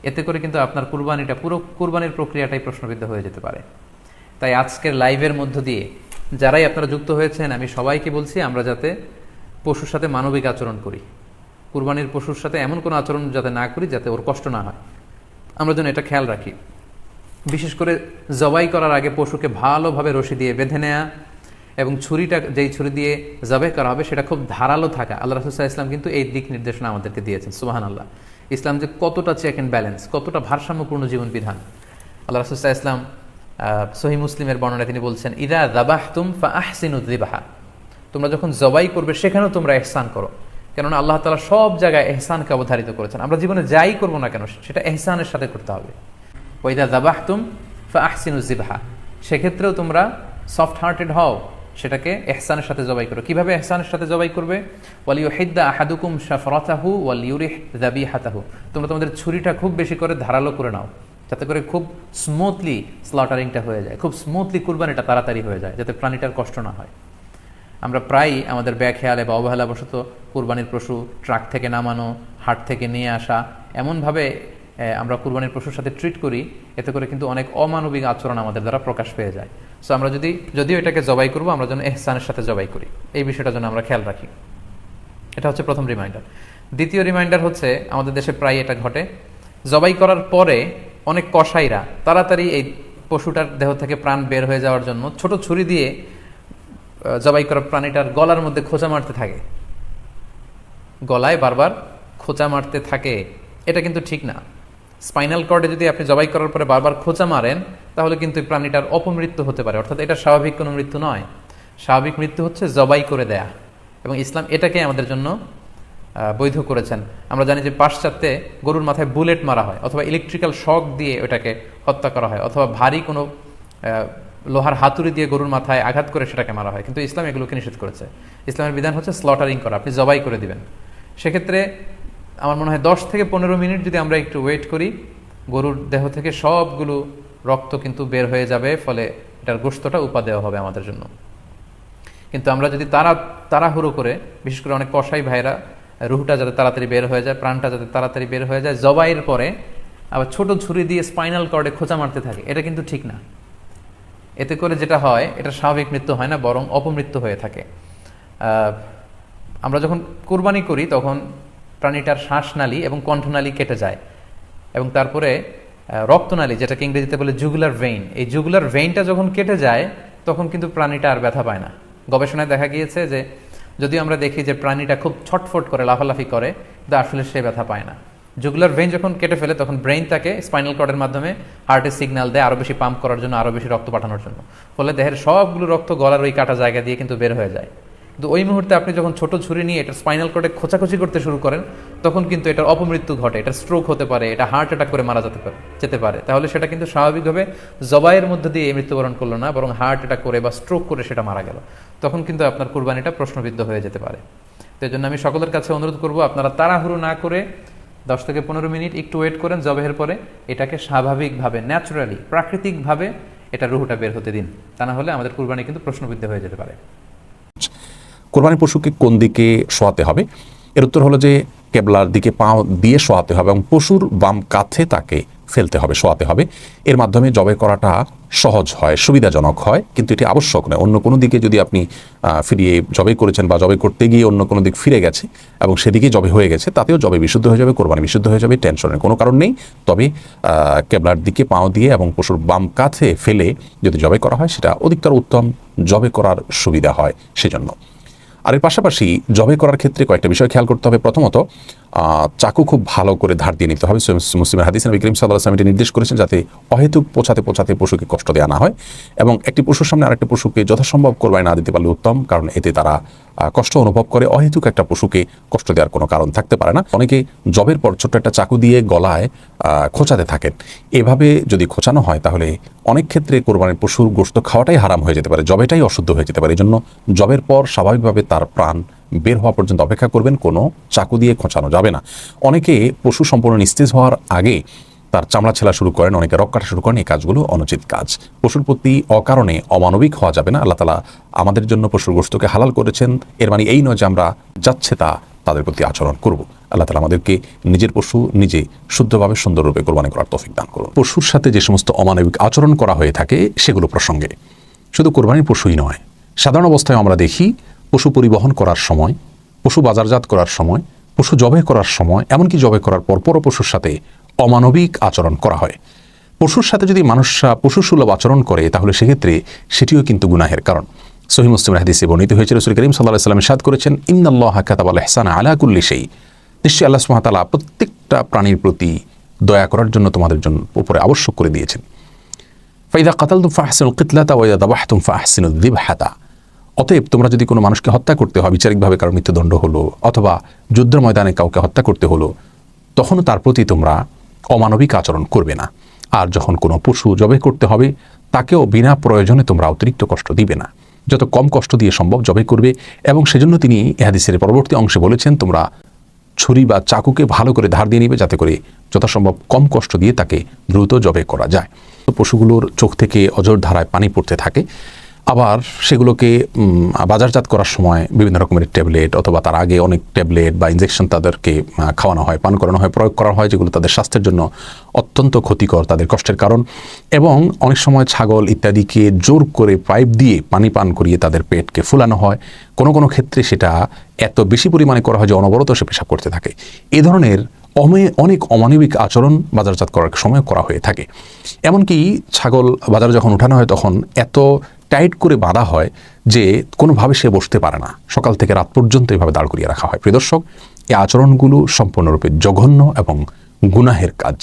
এতে করে কিন্তু আপনার কুরবানিটা, পুরো কুরবানির প্রক্রিয়াটাই প্রশ্নবিদ্ধ হয়ে যেতে পারে। তাই আজকের লাইভের মধ্য দিয়ে যারাই আপনারা যুক্ত হয়েছেন, আমি সবাইকে বলছি আমরা যাতে পশুর সাথে মানবিক আচরণ করি, কুরবানির পশুর সাথে এমন কোনো আচরণ যাতে না করি যাতে ওর কষ্ট না হয়, আমরা যেন এটা খেয়াল রাখি। বিশেষ করে জবাই করার আগে পশুকে ভালোভাবে রশি দিয়ে বেঁধে নেওয়া এবং ছুরিটা, যেই ছুরি দিয়ে জবাই করা হবে সেটা খুব ধারালো থাকা। আল্লাহ রাসূল সাল্লাল্লাহু আলাইহি ওয়াসাল্লাম কিন্তু এই দিক নির্দেশনা আমাদেরকে দিয়েছেন। সুবহানাল্লাহ, ইসলাম যে কতটা চেক অ্যান্ড ব্যালেন্স, কতটা ভারসাম্যপূর্ণ জীবন বিধান। আল্লাহ রাসূল সাল্লাল্লাহু আলাইহি ওয়াসাল্লাম সহিহ মুসলিমের বর্ণনায় তিনি বলছেন, ইদা যাবাহতুম ফাআহসিনুয যিবহা, তোমরা যখন জবাই করবে সেখানেও তোমরা ইহসান করো। কেননা আল্লাহ তাআলা সব জায়গায় ইহসানকে অবধারিত করেছেন। আমরা জীবনে যাই করবো না কেন সেটা ইহসানের সাথে করতে হবে। ওয়াইদা যাবাহতুম ফাআহসিনুয যিবহা, সেক্ষেত্রেও তোমরা সফট হার্টেড হও, সেটাকে ইহসানের সাথে জবাই করো। কিভাবে ইহসানের সাথে জবাই করবে? ওয়ালিয়ুহিদ্দা আহাদুকুম শাফরাতাহু ওয়ালিয়ুরিহ যাবিহাতাহু, তোমরা তোমাদের ছুরিটা খুব বেশি করে ধারালো করে নাও, যাতে করে খুব স্মুথলি স্লটারিংটা হয়ে যায়, খুব স্মুথলি কুরবানিটা তাড়াতাড়ি হয়ে যায়, যাতে প্রাণীটার কষ্ট না হয়। আমরা প্রায়ই আমাদের ব্যাখেয়ালে বা অবহেলাবশত কুরবানির পশু ট্রাক থেকে নামানো, হাট থেকে নিয়ে আসা, এমনভাবে আমরা কুরবানির পশুর সাথে ট্রিট করি, এতে করে কিন্তু অনেক অমানবিক আচরণ আমাদের দ্বারা প্রকাশ পেয়ে যায়। সো আমরা যদিও এটাকে জবাই করবো, আমরা যেন ইহসানের সাথে জবাই করি, এই বিষয়টা যেন আমরা খেয়াল রাখি। এটা হচ্ছে প্রথম রিমাইন্ডার। দ্বিতীয় রিমাইন্ডার হচ্ছে, আমাদের দেশে প্রায় এটা ঘটে, জবাই করার পরে অনেক কসাইরা তাড়াতাড়ি এই পশুটার দেহ থেকে প্রাণ বের হয়ে যাওয়ার জন্য ছোট ছুরি দিয়ে জবাই করা প্রাণীটার গলার মধ্যে খোঁচা মারতে থাকে, গলায় বারবার খোঁচা মারতে থাকে। এটা কিন্তু ঠিক না। স্পাইনাল কর্ডে যদি আপনি জবাই করার পরে বারবার খোঁচা মারেন, তাহলে কিন্তু প্রাণীটার অপমৃত্যু হতে পারে, অর্থাৎ এটা স্বাভাবিক কোনো মৃত্যু নয়। স্বাভাবিক মৃত্যু হচ্ছে জবাই করে দেয়া, এবং ইসলাম এটাকে আমাদের জন্য বৈধ করেছেন। আমরা জানি যে পাশ্চাত্যে গরুর মাথায় বুলেট মারা হয়, অথবা ইলেকট্রিক্যাল শক দিয়ে ওটাকে হত্যা করা হয়, অথবা ভারী কোনো লোহার হাতুড়ি দিয়ে গরুর মাথায় আঘাত করে সেটাকে মারা হয়। কিন্তু ইসলাম এগুলোকে নিষেধ করেছে। ইসলামের বিধান হচ্ছে স্লটারিং করা, আপনি জবাই করে দিবেন। সেক্ষেত্রে আমার মনে হয় 10 থেকে 15 মিনিট যদি আমরা একটু ওয়েট করি, গরুর দেহ থেকে সবগুলো রক্ত কিন্তু বের হয়ে যাবে, ফলে এটার গোশতটা উপাদেয় হবে আমাদের জন্য। কিন্তু আমরা যদি তাড়াহুড়ো করে, বিশেষ করে অনেক কসাই ভাইরা, রুহটা যাতে তাড়াতাড়ি বের হয়ে যায়, প্রাণটা যাতে তাড়াতাড়ি বের হয়ে যায়, জবাইয়ের পরে আবার ছোট ছুরি দিয়ে স্পাইনাল কর্ডে খোঁচা মারতে থাকে, এটা কিন্তু ঠিক না। এতে করে যেটা হয়, এটা স্বাভাবিক মৃত্যু হয় না, বরং অপমৃত্যু হয়ে থাকে। আমরা যখন কুরবানি করি তখন প্রাণীটার শ্বাসনালী এবং কণ্ঠনালী কেটে যায়, এবং তারপরে রক্তনালী, যেটাকে ইংরেজিতে বলে জুগুলার ভেইন, এই জুগুলার ভেইনটা যখন কেটে যায় তখন কিন্তু প্রাণীটা আর ব্যথা পায় না। গবেষণায় দেখা গিয়েছে যে যদিও আমরা দেখি যে প্রাণীটা খুব ছটফট করে, লাফালাফি করে, কিন্তু আসলে সে ব্যথা পায় না। জুগুলার ভেইন যখন কেটে ফেলে তখন ব্রেইন তাকে স্পাইনাল কর্ডের মাধ্যমে হার্টের সিগন্যাল দেয় আরও বেশি পাম্প করার জন্য, আরও বেশি রক্ত পাঠানোর জন্য। ফলে দেহের সবগুলো রক্ত গলার ওই কাটা জায়গা দিয়ে কিন্তু বের হয়ে যায়। কিন্তু ওই মুহূর্তে আপনি যখন ছোট ছুরি নিয়ে এটা স্পাইনাল কর্ডে খোঁচাখুচি করতে শুরু করেন, তখন কিন্তু এটার অপমৃত্যু ঘটে, এটা স্ট্রোক হতে পারে, এটা হার্ট অ্যাটাক করে মারা যেতে পারে। তাহলে সেটা কিন্তু স্বাভাবিকভাবে জবাইয়ের মধ্যে দিয়ে মৃত্যুবরণ করলো না, বরং হার্ট অ্যাটাক করে বা স্ট্রোক করে সেটা মারা গেল। তখন কিন্তু আপনার কুরবানিটা প্রশ্নবিদ্ধ হয়ে যেতে পারে। তো এই জন্য আমি সকলের কাছে অনুরোধ করব, আপনারা তাড়াহুড়ো না করে 10 থেকে 15 মিনিট একটু ওয়েট করেন, জবাইয়ের পরে এটাকে স্বাভাবিকভাবে, ন্যাচারালি, প্রাকৃতিকভাবে এটা রুহটা বের হতে দিন। তা না হলে আমাদের কুরবানি কিন্তু প্রশ্নবিদ্ধ হয়ে যেতে পারে। কোরবানির পশুকে কোন দিকে শোয়াতে হবে? এর উত্তর হলো যে কেবলার দিকে পা দিয়ে শোয়াতে হবে এবং পশুর বাম কাঁধে তাকে ফেলতে হবে, শোয়াতে হবে। এর মাধ্যমে জবাই করাটা সহজ হয়, সুবিধাজনক হয়, কিন্তু এটি আবশ্যক নয়। অন্য কোনো দিকে যদি আপনি ফিরিয়ে জবাই করেছেন বা জবাই করতে গিয়ে অন্য কোনো দিক ফিরে গেছে এবং সেদিকে জবাই হয়ে গেছে, তাতেও জবাই বিশুদ্ধ হয়ে যাবে, কোরবানি বিশুদ্ধ হয়ে যাবে, টেনশনের কোনো কারণ নেই। তবে কেবলার দিকে পাও দিয়ে এবং পশুর বাম কাঁধে ফেলে যদি জবাই করা হয়, সেটা অধিকতর উত্তম, জবাই করার সুবিধা হয় সেজন্য। আর এর পাশাপাশি জবাই করার ক্ষেত্রে কয়েকটা বিষয় খেয়াল করতে হবে। প্রথমত, চাকু খুব ভালো করে ধার দিয়ে নিতে হবে। মুসলিমের হাদিসে নবী করিম সাল্লাল্লাহু আলাইহি ওয়াসাল্লাম এটি নির্দেশ করেছেন যাতে অহেতুক পোছাতে পশুকে কষ্ট দেওয়া না হয়, এবং একটি পশুর সামনে আরেকটি পশুকে যথাসম্ভব কোরবানি না দিতে পারলে উত্তম, কারণ এতে তারা কষ্ট অনুভব করে। অহেতুক একটা পশুকে কষ্ট দেওয়ার কোনো কারণ থাকতে পারে না। অনেকে জবের পর ছোট্ট একটা চাকু দিয়ে গলায় খোঁচাতে থাকেন। এভাবে যদি খোঁচানো হয় তাহলে অনেক ক্ষেত্রে কোরবানির পশুর গোশত খাওয়াটাই হারাম হয়ে যেতে পারে, জবেটাই অশুদ্ধ হয়ে যেতে পারে। এই জন্য জবের পর স্বাভাবিকভাবে তার প্রাণ বের হওয়া পর্যন্ত অপেক্ষা করবেন, কোনো চাকু দিয়ে খোঁচানো যাবে না। অনেকে পশু সম্পূর্ণ নিস্তেজ হওয়ার আগে তার চামড়া ছেলা শুরু করেন, অনেকে রক কাটা শুরু করেন, এই কাজগুলো অনুচিত কাজ। পশুর প্রতি অকারণে অমানবিক হওয়া যাবে না। আল্লাহ তাআলা আমাদের জন্য পশুর গোশতকে হালাল করেছেন, এর মানে এই নয় যে আমরা যাচ্ছে তা তাদের প্রতি আচরণ করব। আল্লাহ তাআলা আমাদেরকে নিজের পশু নিজে শুদ্ধভাবে সুন্দররূপে কোরবানি করার তৌফিক দান করুন। পশুর সাথে যে সমস্ত অমানবিক আচরণ করা হয়ে থাকে সেগুলো প্রসঙ্গে শুধু কোরবানির পশুই নয়, সাধারণ অবস্থায় আমরা দেখি পশু পরিবহন করার সময়, পশু বাজারজাত করার সময়, পশু জবাই করার সময়, এমনকি জবাই করার পরপরও পশুর সাথে অমানবিক আচরণ করা হয়। পশুর সাথে যদি মানুষরা পশুসুলভ আচরণ করে তাহলে সেক্ষেত্রে সেটিও কিন্তু গুনাহের কারণ। সহিহ মুসলিমের হাদিসে বর্ণিত হয়েছে, রাসূল করিম সাল্লাল্লাহু আলাইহি ওয়াসাল্লাম ইরশাদ করেছেন, ইন্নাল্লাহা কাতাবাল ইহসানা আলা কুল্লি শাই। নিশ্চয়ই আল্লাহ সুবহানাহু ওয়া তাআলা প্রত্যেকটা প্রাণীর প্রতি দয়া করার জন্য তোমাদের জন্য উপরে আবশ্যক করে দিয়েছেন। ফাইদা কাতালতুম ফাহসিনুল কিতলাতা ওয়া ইযা যাবাহতুম ফাহসিনুদ যিবহাতা। অতএব তোমরা যদি কোনো মানুষকে হত্যা করতে হয়, বিচারিকভাবে কারো মৃত্যুদণ্ড হলো অথবা যুদ্ধের ময়দানে কাউকে হত্যা করতে হলো, তখনও তার প্রতি তোমরা অমানবিক আচরণ করবে না। আর যখন কোনো পশু জবাই করতে হবে তাকেও বিনা প্রয়োজনে তোমরা অতিরিক্ত কষ্ট দিবে না, যত কম কষ্ট দিয়ে সম্ভব জবাই করবে। এবং সেজন্য তিনি এই হাদিসের পরবর্তী অংশে বলেছেন, তোমরা ছুরি বা চাকুকে ভালো করে ধার দিয়ে নিবে যাতে করে যথাসম্ভব কম কষ্ট দিয়ে তাকে দ্রুত জবাই করা যায়। তো পশুগুলোর চোখ থেকে অঝোর ধারায় পানি পড়তে থাকে। আবার সেগুলোকে বাজারজাত করার সময় বিভিন্ন রকমের ট্যাবলেট অথবা তার আগে অনেক ট্যাবলেট বা ইনজেকশন তাদেরকে খাওয়ানো হয়, পান করানো হয়, প্রয়োগ করা হয়, যেগুলো তাদের স্বাস্থ্যের জন্য অত্যন্ত ক্ষতিকর, তাদের কষ্টের কারণ। এবং অনেক সময় ছাগল ইত্যাদিকে জোর করে পাইপ দিয়ে পানি পান করিয়ে তাদের পেটকে ফুলানো হয়। কোনো কোনো ক্ষেত্রে সেটা এত বেশি পরিমাণে করা হয় যে অনবরত সে পেশাব করতে থাকে। এ ধরনের অনেক অমানবিক আচরণ বাজারজাত করার সময় করা হয়ে থাকে। এমনকি ছাগল বাজারে যখন উঠানো হয় তখন এত টাইট করে বাঁধা হয় যে কোনোভাবে সে বসতে পারে না, সকাল থেকে রাত পর্যন্ত এভাবে দাঁড় করিয়ে রাখা হয়। প্রিয় দর্শক, এই আচরণগুলো সম্পূর্ণরূপে জঘন্য এবং গুনাহের কাজ।